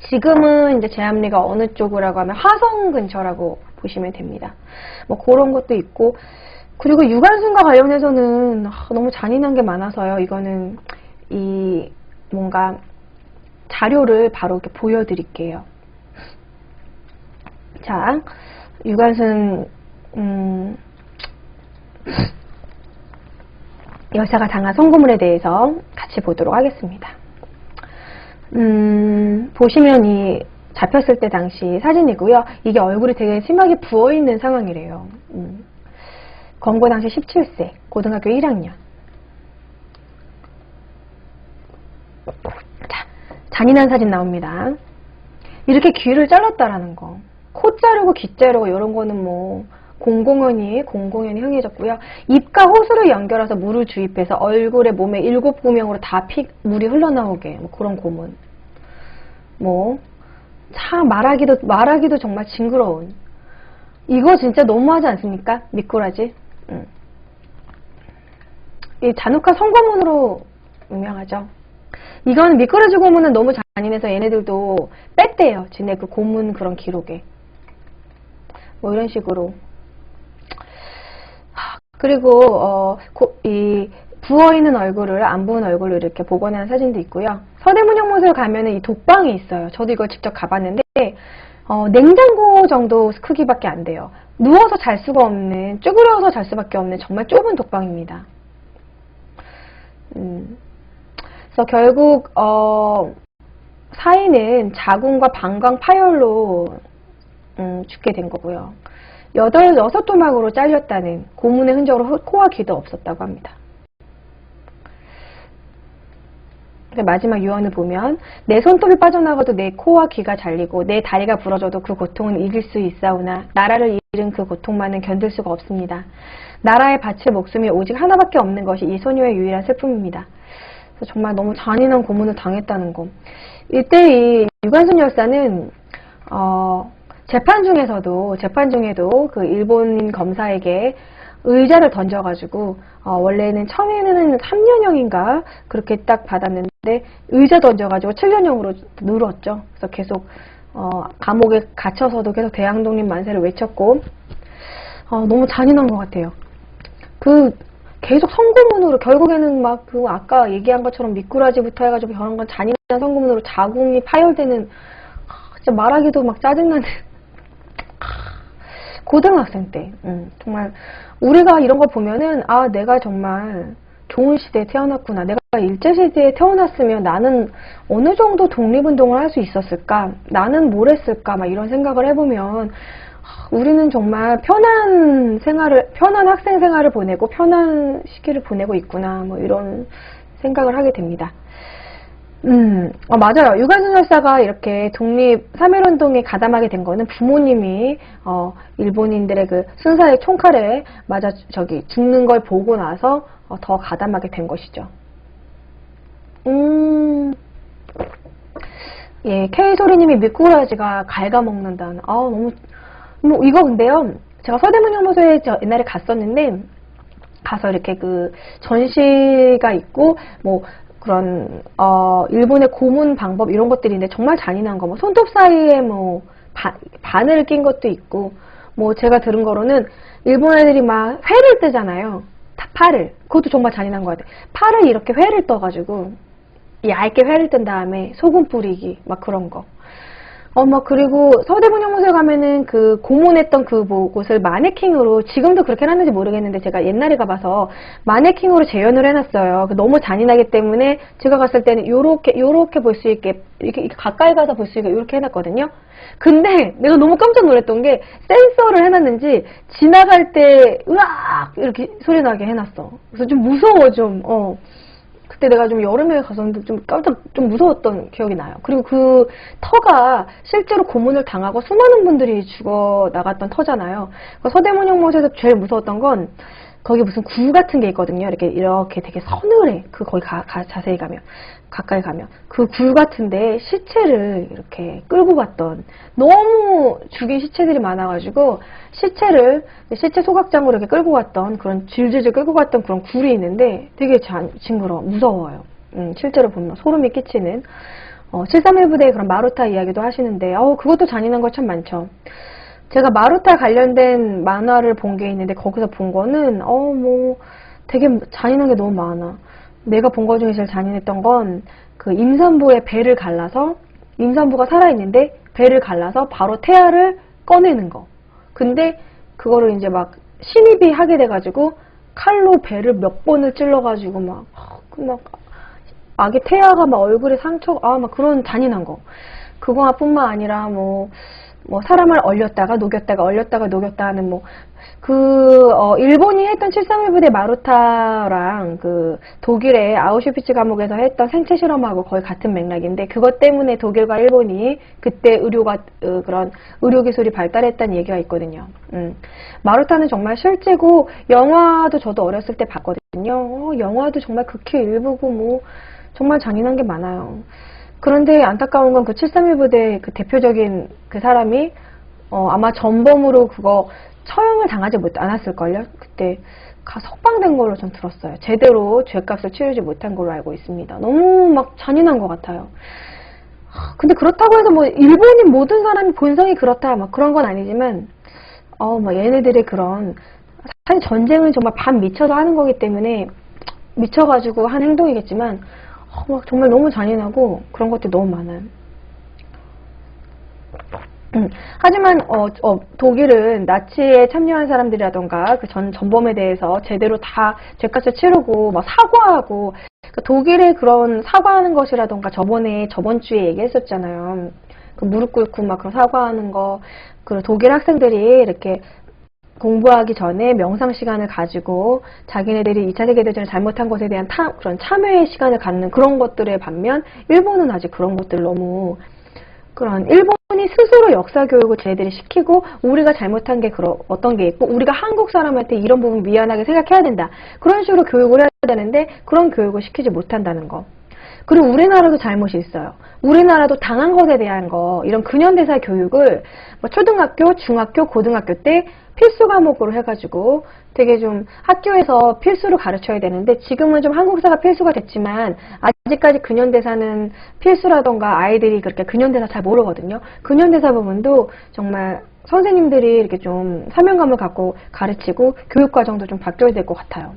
지금은 이제 제암리가 어느 쪽이라고 하면 화성 근처라고 보시면 됩니다. 뭐 그런 것도 있고, 그리고 유관순과 관련해서는 너무 잔인한 게 많아서요. 이거는 뭔가 자료를 바로 이렇게 보여드릴게요. 자, 유관순 여사가 당한 성고문에 대해서 같이 보도록 하겠습니다. 보시면 이 잡혔을 때 당시 사진이고요. 이게 얼굴이 되게 심하게 부어있는 상황이래요. 검거 당시 17세, 고등학교 1학년. 자, 잔인한 사진 나옵니다. 이렇게 귀를 잘랐다라는 거. 코 자르고 귀 자르고 이런 거는 뭐 공공연히 흥해졌고요. 입과 호수를 연결해서 물을 주입해서 얼굴에 몸에 7구명으로 다 물이 흘러나오게, 뭐 그런 고문. 뭐 참 말하기도 정말 징그러운. 이거 진짜 너무하지 않습니까? 미꾸라지. 이 잔혹한 성고문으로 유명하죠. 이건 미꾸라지 고문은 너무 잔인해서 얘네들도 뺐대요. 지네 그 고문 그런 기록에. 뭐 이런 식으로. 그리고 이 부어있는 얼굴을, 안 부은 얼굴을 이렇게 복원한 사진도 있고요. 서대문형무소에 가면은 이 독방이 있어요. 저도 이걸 직접 가봤는데 냉장고 정도 크기밖에 안 돼요. 누워서 잘 수가 없는, 쭈그려서 잘 수밖에 없는 정말 좁은 독방입니다. 그래서 결국 사인은 자궁과 방광 파열로 죽게 된 거고요. 6토막으로 잘렸다는 고문의 흔적으로 코와 귀도 없었다고 합니다. 마지막 유언을 보면, 내 손톱이 빠져나가도 내 코와 귀가 잘리고 내 다리가 부러져도 그 고통은 이길 수 있사오나 나라를 잃은 그 고통만은 견딜 수가 없습니다. 나라에 바칠 목숨이 오직 하나밖에 없는 것이 이 소녀의 유일한 슬픔입니다. 그래서 정말 너무 잔인한 고문을 당했다는 거. 이때 이 유관순 열사는 재판 중에도 그 일본인 검사에게 의자를 던져가지고 원래는 처음에는 3년형인가 그렇게 딱 받았는데 의자 던져가지고 7년형으로 늘었죠. 그래서 계속 감옥에 갇혀서도 계속 대항독립 만세를 외쳤고, 너무 잔인한 것 같아요. 계속 성고문으로 결국에는 막 아까 얘기한 것처럼 미꾸라지부터 해가지고 그런 건 잔인한 성고문으로 자궁이 파열되는, 진짜 말하기도 막 짜증나는. 고등학생 때 정말 우리가 이런 거 보면은 내가 정말 좋은 시대에 태어났구나, 내가 일제시대에 태어났으면 나는 어느 정도 독립운동을 할 수 있었을까, 나는 뭘 했을까, 막 이런 생각을 해보면 우리는 정말 편한 학생 생활을 보내고 편한 시기를 보내고 있구나, 뭐 이런 생각을 하게 됩니다. 맞아요. 유관순 열사가 이렇게 3.1운동에 가담하게 된 거는 부모님이 일본인들의 그 순사의 총칼에 맞아 죽는 걸 보고 나서 더 가담하게 된 것이죠. 예, K소리님이 미꾸라지가 갉아먹는다는. 너무 이거 근데요, 제가 서대문형무소에 옛날에 갔었는데 가서 이렇게 그 전시가 있고 뭐 그런 일본의 고문 방법 이런 것들인데 정말 잔인한 거, 뭐 손톱 사이에 뭐 바늘을 낀 것도 있고, 뭐 제가 들은 거로는 일본 애들이 막 회를 뜨잖아요. 팔을. 그것도 정말 잔인한 것 같아요. 팔을 이렇게 회를 떠가지고 얇게 회를 뜬 다음에 소금 뿌리기 막 그런 거. 막 그리고 서대문형무소에 가면은 그 고문했던 그 곳을 마네킹으로, 지금도 그렇게 해놨는지 모르겠는데 제가 옛날에 가봐서 마네킹으로 재현을 해놨어요. 너무 잔인하기 때문에 제가 갔을 때는 요렇게 볼 수 있게, 이렇게 가까이 가서 볼 수 있게 요렇게 해놨거든요. 근데 내가 너무 깜짝 놀랐던 게 센서를 해놨는지 지나갈 때 으악 이렇게 소리 나게 해놨어. 그래서 좀 무서워 좀. 그때 내가 좀 여름에 갔었는데 좀 무서웠던 기억이 나요. 그리고 그 터가 실제로 고문을 당하고 수많은 분들이 죽어 나갔던 터잖아요. 서대문형무소에서 제일 무서웠던 건 거기 무슨 굴 같은 게 있거든요. 이렇게 되게 서늘해. 거기 자세히 가면, 가까이 가면. 그 굴 같은데 시체를 이렇게 끌고 갔던, 너무 죽인 시체들이 많아가지고, 시체 소각장으로 이렇게 끌고 갔던, 그런 질질질 끌고 갔던 그런 굴이 있는데 되게 징그러워. 무서워요. 실제로 보면 소름이 끼치는. 731 부대의 그런 마루타 이야기도 하시는데, 그것도 잔인한 거 참 많죠. 제가 마루타 관련된 만화를 본 게 있는데 거기서 본 거는 뭐 되게 잔인한 게 너무 많아. 내가 본 거 중에 제일 잔인했던 건 그 임산부의 배를 갈라서, 임산부가 살아있는데 배를 갈라서 바로 태아를 꺼내는 거. 근데 그거를 이제 막 신입이 하게 돼가지고 칼로 배를 몇 번을 찔러가지고 막 아기 태아가 막 얼굴에 상처, 막 그런 잔인한 거. 그거뿐만 아니라 뭐 사람을 얼렸다가 녹였다가 하는 일본이 했던 731 부대 마루타랑 그 독일의 아우슈비츠 감옥에서 했던 생체 실험하고 거의 같은 맥락인데, 그것 때문에 독일과 일본이 그때 그런 의료 기술이 발달했다는 얘기가 있거든요. 마루타는 정말 실제고, 영화도 저도 어렸을 때 봤거든요. 영화도 정말 극히 일부고 뭐 정말 잔인한 게 많아요. 그런데 안타까운 건 그 731 부대 그 대표적인 그 사람이 아마 전범으로 그거 처형을 당하지 않았을걸요? 그때 석방된 걸로 전 들었어요. 제대로 죄값을 치르지 못한 걸로 알고 있습니다. 너무 막 잔인한 것 같아요. 근데 그렇다고 해서 뭐 일본인 모든 사람이 본성이 그렇다 막 그런 건 아니지만 얘네들의 그런, 사실 전쟁은 정말 반 미쳐서 하는 거기 때문에 미쳐가지고 한 행동이겠지만 막 정말 너무 잔인하고 그런 것들이 너무 많아요. 하지만 독일은 나치에 참여한 사람들이라던가 그 전범에 대해서 제대로 다 죄값을 치르고 막 사과하고, 그 독일의 그런 사과하는 것이라던가 저번 주에 얘기했었잖아요. 그 무릎 꿇고 막 그런 사과하는 거, 그 독일 학생들이 이렇게 공부하기 전에 명상 시간을 가지고 자기네들이 2차 세계대전을 잘못한 것에 대한 그런 참회의 시간을 갖는 그런 것들에 반면, 일본은 아직 그런 것들 너무, 일본이 스스로 역사 교육을 쟤네들이 시키고, 우리가 잘못한 게 어떤 게 있고, 우리가 한국 사람한테 이런 부분 미안하게 생각해야 된다, 그런 식으로 교육을 해야 되는데 그런 교육을 시키지 못한다는 거. 그리고 우리나라도 잘못이 있어요. 우리나라도 당한 것에 대한 거, 이런 근현대사 교육을 초등학교, 중학교, 고등학교 때 필수 과목으로 해가지고 되게 좀 학교에서 필수로 가르쳐야 되는데, 지금은 좀 한국사가 필수가 됐지만 아직까지 근현대사는 필수라던가 아이들이 그렇게 근현대사 잘 모르거든요. 근현대사 부분도 정말 선생님들이 이렇게 좀 사명감을 갖고 가르치고 교육과정도 좀 바뀌어야 될 것 같아요.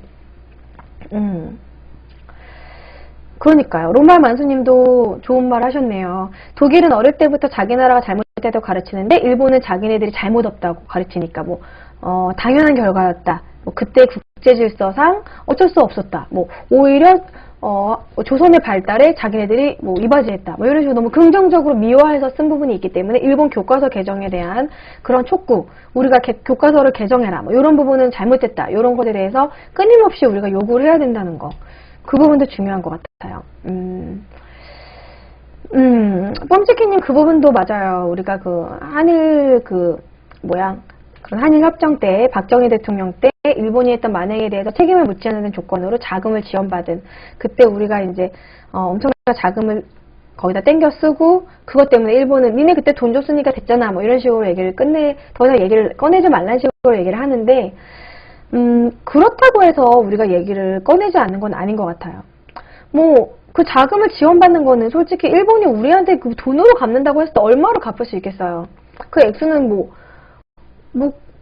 그러니까요. 로마 만수님도 좋은 말 하셨네요. 독일은 어릴 때부터 자기 나라가 잘못됐다고 가르치는데, 일본은 자기네들이 잘못 없다고 가르치니까 당연한 결과였다. 그때 국제질서상 어쩔 수 없었다. 오히려 조선의 발달에 자기네들이 이바지했다. 이런 식으로 너무 긍정적으로 미화해서 쓴 부분이 있기 때문에 일본 교과서 개정에 대한 그런 촉구, 우리가 교과서를 개정해라, 이런 부분은 잘못됐다, 이런 것에 대해서 끊임없이 우리가 요구를 해야 된다는 거. 그 부분도 중요한 것 같아요. 뻔치키님 그 부분도 맞아요. 우리가 한일 그런 한일 협정 때, 박정희 대통령 때 일본이 했던 만행에 대해서 책임을 묻지 않는 조건으로 자금을 지원받은, 그때 우리가 이제 엄청난 자금을 거기다 땡겨 쓰고, 그것 때문에 일본은 니네 그때 돈 줬으니까 됐잖아, 이런 식으로 더 이상 얘기를 꺼내지 말라는 식으로 얘기를 하는데, 그렇다고 해서 우리가 얘기를 꺼내지 않는 건 아닌 것 같아요. 그 자금을 지원받는 거는 솔직히 일본이 우리한테 그 돈으로 갚는다고 했을 때 얼마로 갚을 수 있겠어요? 그 액수는 뭐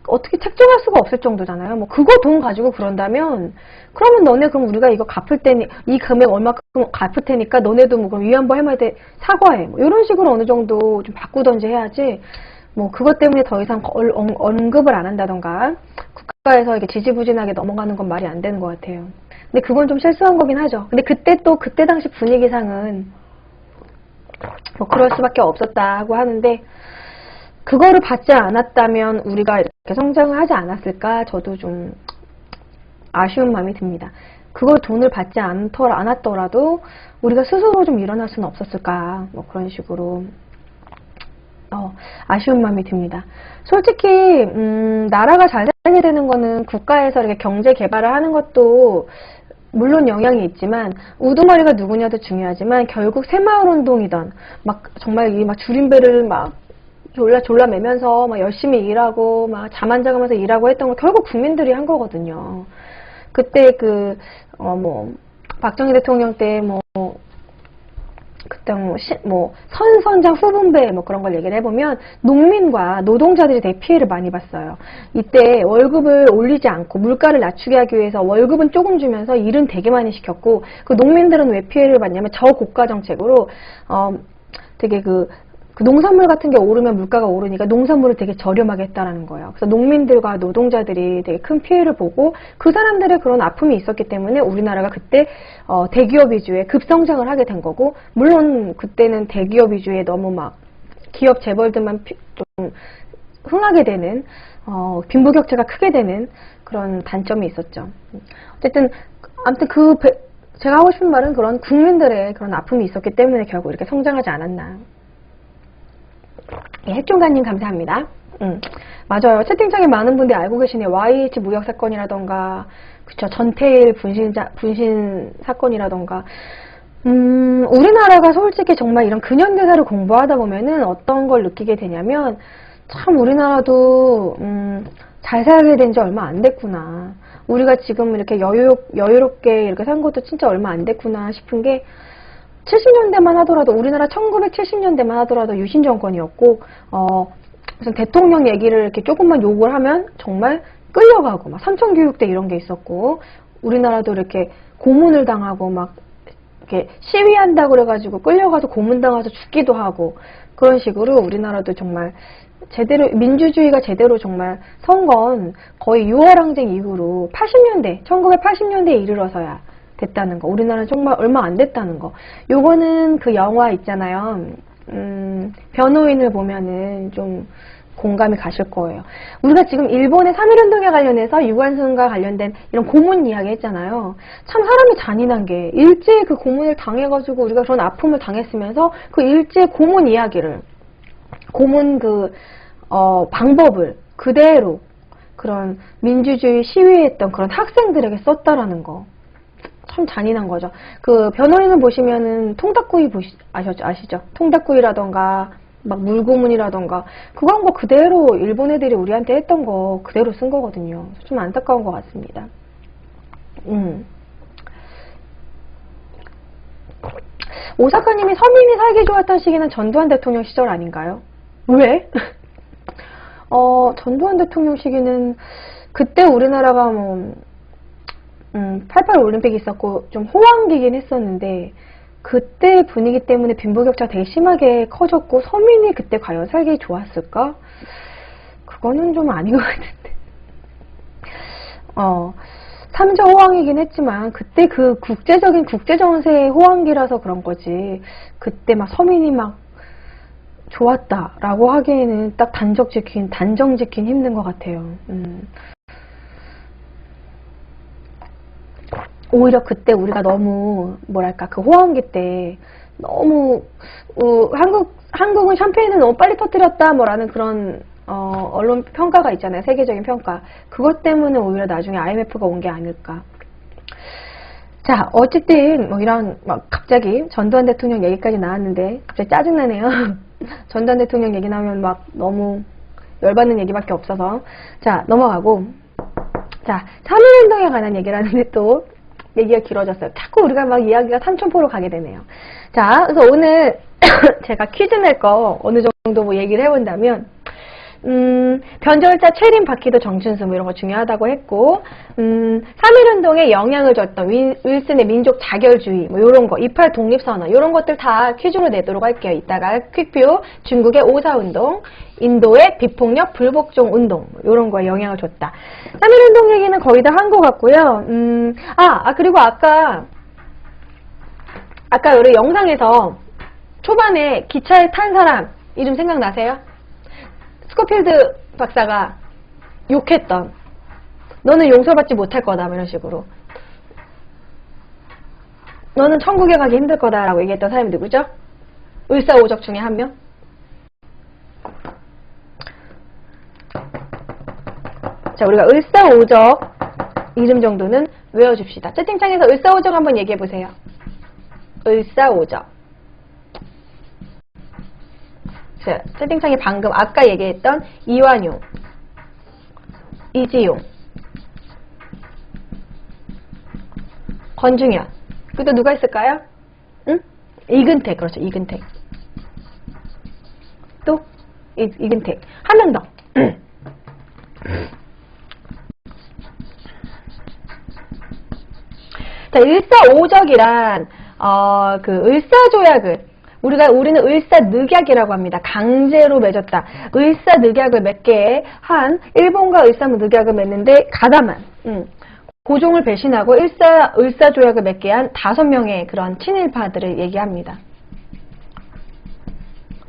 어떻게 책정할 수가 없을 정도잖아요. 뭐 그거 돈 가지고 그런다면 그러면 너네 그럼 우리가 이거 갚을 때니 이 금액 얼마큼 갚을 테니까 너네도 뭐 그럼 위안부 해마한테 사과해. 뭐 이런 식으로 어느 정도 좀 바꾸던지 해야지. 뭐 그것 때문에 더 이상 언급을 안 한다던가 국가에서 이렇게 지지부진하게 넘어가는 건 말이 안 되는 것 같아요. 근데 그건 좀 실수한 거긴 하죠. 근데 그때 당시 분위기상은 뭐 그럴 수밖에 없었다고 하는데 그거를 받지 않았다면 우리가 이렇게 성장을 하지 않았을까? 저도 좀 아쉬운 마음이 듭니다. 그걸 돈을 받지 않았더라도 우리가 스스로 좀 일어날 수는 없었을까? 뭐 그런 식으로 아쉬운 마음이 듭니다. 솔직히 나라가 잘 살게 되는 거는 국가에서 이렇게 경제 개발을 하는 것도 물론 영향이 있지만 우두머리가 누구냐도 중요하지만 결국 새마을운동이던 막 정말 이 막 줄임배를 막 졸라 매면서 막 열심히 일하고 막 잠 안 자면서 일하고 했던 걸 결국 국민들이 한 거거든요. 그때 박정희 대통령 때 그때 선선장 후분배 그런 걸 얘기를 해보면 농민과 노동자들이 되게 피해를 많이 봤어요. 이때 월급을 올리지 않고 물가를 낮추게 하기 위해서 월급은 조금 주면서 일은 되게 많이 시켰고 그 농민들은 왜 피해를 봤냐면 저고가 정책으로 되게 그 농산물 같은 게 오르면 물가가 오르니까 농산물을 되게 저렴하게 했다라는 거예요. 그래서 농민들과 노동자들이 되게 큰 피해를 보고 그 사람들의 그런 아픔이 있었기 때문에 우리나라가 그때 대기업 위주의 급성장을 하게 된 거고 물론 그때는 대기업 위주의 너무 막 기업 재벌들만 좀 흥하게 되는 빈부격차가 크게 되는 그런 단점이 있었죠. 어쨌든 아무튼 제가 하고 싶은 말은 그런 국민들의 그런 아픔이 있었기 때문에 결국 이렇게 성장하지 않았나. 예, 핵종가님 감사합니다. 맞아요. 채팅창에 많은 분들이 알고 계시네요. YH 무역 사건이라던가, 그쵸, 전태일 분신 사건이라던가. 우리나라가 솔직히 정말 이런 근현대사를 공부하다 보면은 어떤 걸 느끼게 되냐면, 참 우리나라도, 잘 살게 된 지 얼마 안 됐구나. 우리가 지금 이렇게 여유롭게 이렇게 산 것도 진짜 얼마 안 됐구나 싶은 게, 70년대만 하더라도 우리나라 1970년대만 하더라도 유신 정권이었고 무슨 대통령 얘기를 이렇게 조금만 욕을 하면 정말 끌려가고 막 삼천교육대 이런 게 있었고 우리나라도 이렇게 고문을 당하고 막 이렇게 시위한다고 그래가지고 끌려가서 고문당해서 죽기도 하고 그런 식으로 우리나라도 정말 제대로 민주주의가 제대로 정말 선 건 거의 6월 항쟁 이후로 1980년대에 이르러서야 됐다는 거. 우리나라는 정말 얼마 안 됐다는 거. 요거는 그 영화 있잖아요. 변호인을 보면은 좀 공감이 가실 거예요. 우리가 지금 일본의 3.1운동에 관련해서 유관순과 관련된 이런 고문 이야기 했잖아요. 참 사람이 잔인한 게 일제히 그 고문을 당해가지고 우리가 그런 아픔을 당했으면서 그 일제 고문 이야기를 고문 방법을 그대로 그런 민주주의 시위했던 그런 학생들에게 썼다라는 거. 참 잔인한 거죠. 그 변호인을 보시면은 통닭구이 아시죠? 통닭구이라던가 막 물고문이라던가 그거 한 거 그대로 일본 애들이 우리한테 했던 거 그대로 쓴 거거든요. 좀 안타까운 것 같습니다. 오사카님이 서민이 살기 좋았던 시기는 전두환 대통령 시절 아닌가요? 왜? 전두환 대통령 시기는 그때 우리나라가 88 올림픽이 있었고 좀 호황기긴 했었는데 그때 분위기 때문에 빈부격차가 되게 심하게 커졌고 서민이 그때 과연 살기 좋았을까? 그거는 좀 아닌 것 같은데 3조 호황이긴 했지만 그때 그 국제정세의 호황기라서 그런 거지 그때 막 서민이 막 좋았다라고 하기에는 딱 단정 지킨 힘든 것 같아요. 오히려 그때 우리가 너무 뭐랄까 그 호황기 때 너무 한국은 샴페인을 너무 빨리 터뜨렸다 뭐라는 그런 언론 평가가 있잖아요. 세계적인 평가. 그것 때문에 오히려 나중에 IMF가 온 게 아닐까. 자, 어쨌든 이런 갑자기 전두환 대통령 얘기까지 나왔는데 갑자기 짜증나네요. 전두환 대통령 얘기 나오면 막 너무 열받는 얘기밖에 없어서 자 넘어가고 자 3.1운동에 관한 얘기를 하는데 또 얘기가 길어졌어요. 자꾸 우리가 막 이야기가 삼천포로 가게 되네요. 자, 그래서 오늘 제가 퀴즈 낼 거 어느 정도 뭐 얘기를 해본다면, 변절자, 체린, 바퀴도, 정춘수 뭐 이런 거 중요하다고 했고, 3.1운동에 영향을 줬던 윌슨의 민족 자결주의 뭐 이런 거, 28 독립선언 이런 것들 다 퀴즈로 내도록 할게요. 이따가 퀵뷰, 중국의 5.4운동, 인도의 비폭력 불복종 운동 뭐 이런 거에 영향을 줬다. 3.1운동 얘기는 거의 다 한 것 같고요. 그리고 아까 우리 영상에서 초반에 기차에 탄 사람 이름 생각나세요? 스코필드 박사가 욕했던, 너는 용서받지 못할 거다 이런 식으로, 너는 천국에 가기 힘들 거다 라고 얘기했던 사람이 누구죠? 을사오적 중에 한 명? 자, 우리가 을사오적 이름 정도는 외워줍시다. 채팅창에서 을사오적 한번 얘기해보세요. 을사오적. 자, 채팅창에 방금 아까 얘기했던 이완용, 이지용, 권중현, 그리고 또 누가 있을까요? 응? 이근택, 그렇죠. 이근택. 또 이근택. 한 명 더. 자, 일사오적이란 그 을사조약을 우리는 을사늑약이라고 합니다. 강제로 맺었다. 을사늑약을 맺게 한 일본과 을사늑약을 맺는데 가담한 고종을 배신하고 을사조약을 맺게 한 5명의 그런 친일파들을 얘기합니다.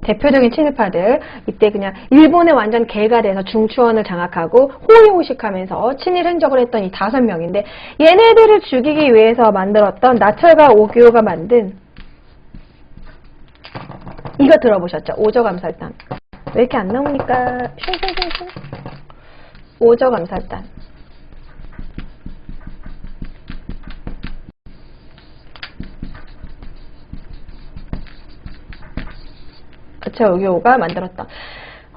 대표적인 친일파들, 이때 그냥 일본에 완전 개가 돼서 중추원을 장악하고 호의호식하면서 친일 행적을 했던 이 5명인데, 얘네들을 죽이기 위해서 만들었던 나철과 오교가 만든 이거 들어보셨죠? 오적암살단. 왜 이렇게 안 나오니까 슝슝슝슝. 오적암살단. 오교가 만들었다.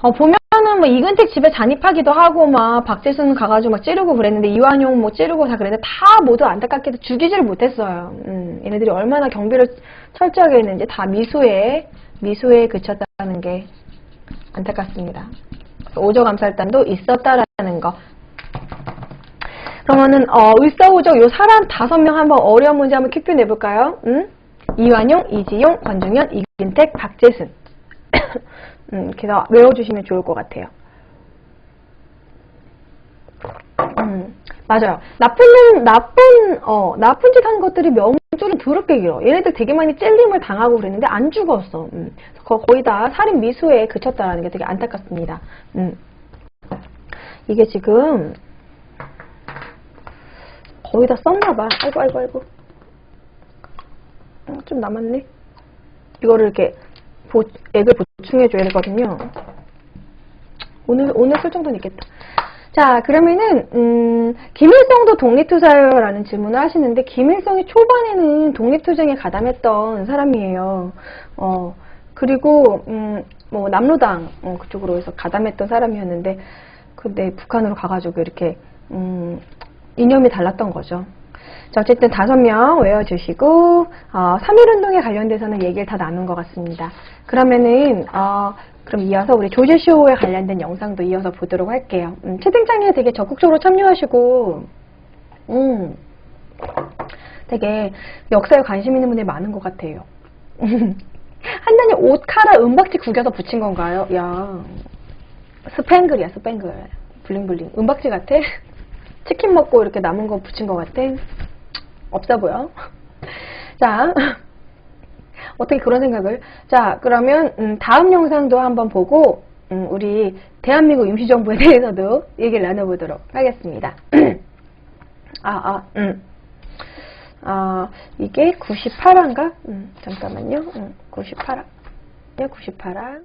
보면은 뭐 이근택 집에 잔입하기도 하고 막 박재순 가가지고 막 찌르고 그랬는데, 이완용 뭐 찌르고 다 그랬는데 다 모두 안타깝게도 죽이지를 못했어요. 얘네들이 얼마나 경비를 철저하게 했는지 다 미수에 그쳤다는 게 안타깝습니다. 오적암살단도 있었다라는 거. 그러면은 을사오적 요 사람 5명 한번 어려운 문제 한번 퀴즈 내볼까요? 이완용, 이지용, 권중현, 이근택, 박재순. 이렇게 다 외워주시면 좋을 것 같아요. 맞아요. 나쁜 짓 한 것들이 명줄은 더럽게 길어. 얘네들 되게 많이 찔림을 당하고 그랬는데 안 죽었어. 거의 다 살인 미수에 그쳤다라는 게 되게 안타깝습니다. 이게 지금 거의 다 썼나봐. 아이고. 좀 남았네. 이거를 이렇게 액을 보충해줘야 되거든요. 오늘 쓸 정도는 있겠다. 자, 그러면은 김일성도 독립투사요라는 질문을 하시는데, 김일성이 초반에는 독립투쟁에 가담했던 사람이에요. 그리고 뭐 남로당 그쪽으로 해서 가담했던 사람이었는데, 근데 북한으로 가가지고 이렇게 이념이 달랐던 거죠. 자, 어쨌든 5명 외워주시고 3.1운동에 관련돼서는 얘기를 다 나눈 것 같습니다. 그러면은 그럼 이어서 우리 조지쇼에 관련된 영상도 이어서 보도록 할게요. 채팅창에 되게 적극적으로 참여하시고 되게 역사에 관심 있는 분들이 많은 것 같아요. 한단이 옷 카라 은박지 구겨서 붙인 건가요? 야, 스팽글이야, 스팽글. 블링블링. 은박지 같아? 치킨 먹고 이렇게 남은 거 붙인 것 같아? 없어 보여. 자, 어떻게 그런 생각을. 자, 그러면 다음 영상도 한번 보고 우리 대한민국 임시정부에 대해서도 얘기를 나눠보도록 하겠습니다. 이게 98화인가? 잠깐만요. 98화. 네, 98화.